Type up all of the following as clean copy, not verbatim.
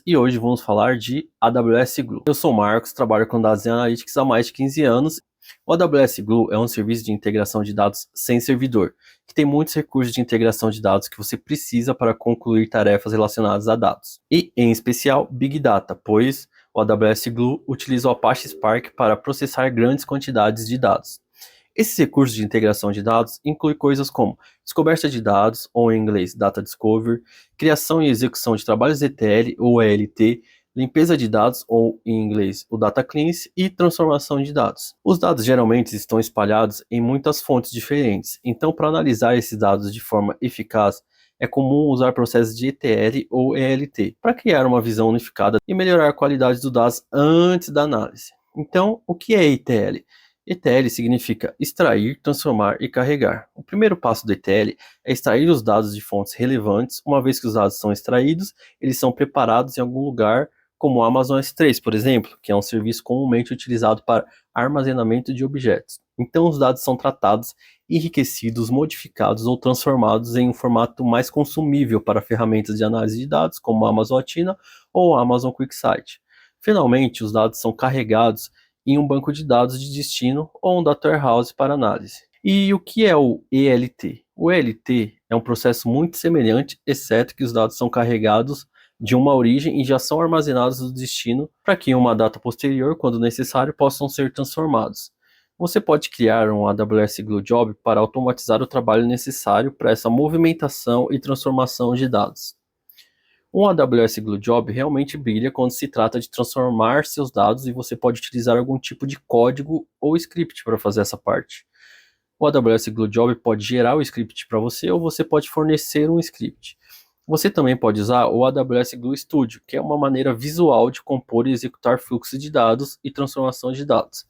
E hoje vamos falar de AWS Glue. Eu sou o Marcos, trabalho com dados e analytics há mais de 15 anos. O AWS Glue é um serviço de integração de dados sem servidor, que tem muitos recursos de integração de dados que você precisa para concluir tarefas relacionadas a dados. E, em especial, Big Data, pois o AWS Glue utiliza o Apache Spark para processar grandes quantidades de dados. Esses recursos de integração de dados incluem coisas como descoberta de dados, ou em inglês Data Discovery, criação e execução de trabalhos ETL ou ELT, limpeza de dados, ou em inglês o Data Cleanse, e transformação de dados. Os dados geralmente estão espalhados em muitas fontes diferentes, então para analisar esses dados de forma eficaz, é comum usar processos de ETL ou ELT para criar uma visão unificada e melhorar a qualidade dos dados antes da análise. Então, o que é ETL? ETL significa extrair, transformar e carregar. O primeiro passo do ETL é extrair os dados de fontes relevantes. Uma vez que os dados são extraídos, eles são preparados em algum lugar, como o Amazon S3, por exemplo, que é um serviço comumente utilizado para armazenamento de objetos. Então, os dados são tratados, enriquecidos, modificados ou transformados em um formato mais consumível para ferramentas de análise de dados, como a Amazon Athena ou a Amazon QuickSight. Finalmente, os dados são carregados em um banco de dados de destino ou um data warehouse para análise. E o que é o ELT? O ELT é um processo muito semelhante, exceto que os dados são carregados de uma origem e já são armazenados no destino para que em uma data posterior, quando necessário, possam ser transformados. Você pode criar um AWS Glue Job para automatizar o trabalho necessário para essa movimentação e transformação de dados. Um AWS Glue Job realmente brilha quando se trata de transformar seus dados e você pode utilizar algum tipo de código ou script para fazer essa parte. O AWS Glue Job pode gerar o script para você ou você pode fornecer um script. Você também pode usar o AWS Glue Studio, que é uma maneira visual de compor e executar fluxos de dados e transformação de dados.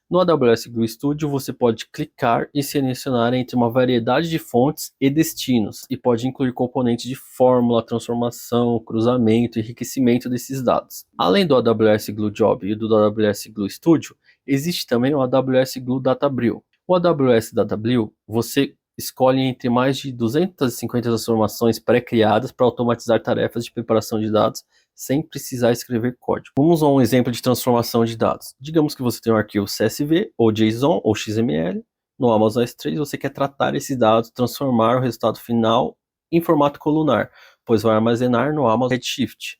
No AWS Glue Studio, você pode clicar e selecionar entre uma variedade de fontes e destinos, e pode incluir componentes de fórmula, transformação, cruzamento e enriquecimento desses dados. Além do AWS Glue Job e do AWS Glue Studio, existe também o AWS Glue Databricks. O AWS Databricks, você escolhe entre mais de 250 transformações pré-criadas para automatizar tarefas de preparação de dados sem precisar escrever código. Vamos a um exemplo de transformação de dados. Digamos que você tem um arquivo CSV, ou JSON, ou XML. No Amazon S3, você quer tratar esses dados, transformar o resultado final em formato colunar, pois vai armazenar no Amazon Redshift.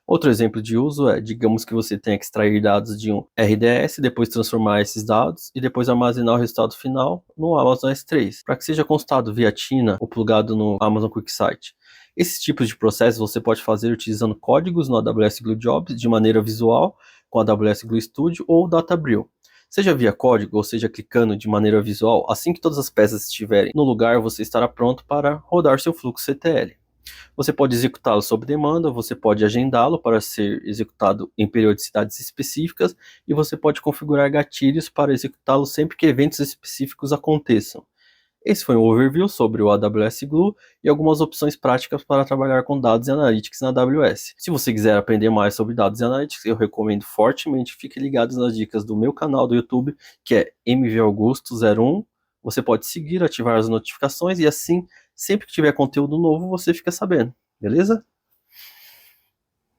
Outro exemplo de uso é, digamos que você tenha que extrair dados de um RDS, depois transformar esses dados e depois armazenar o resultado final no Amazon S3, para que seja constado via TINA ou plugado no Amazon QuickSight. Esses tipos de processos você pode fazer utilizando códigos no AWS Glue Jobs de maneira visual, com a AWS Glue Studio ou Databricks. Seja via código ou seja clicando de maneira visual, assim que todas as peças estiverem no lugar, você estará pronto para rodar seu fluxo ETL. Você pode executá-lo sob demanda, você pode agendá-lo para ser executado em periodicidades específicas e você pode configurar gatilhos para executá-lo sempre que eventos específicos aconteçam. Esse foi um overview sobre o AWS Glue e algumas opções práticas para trabalhar com dados e analytics na AWS. Se você quiser aprender mais sobre dados e analytics, eu recomendo fortemente, fique ligado nas dicas do meu canal do YouTube, que é mvaugusto01. Você pode seguir, ativar as notificações e assim, sempre que tiver conteúdo novo, você fica sabendo, beleza?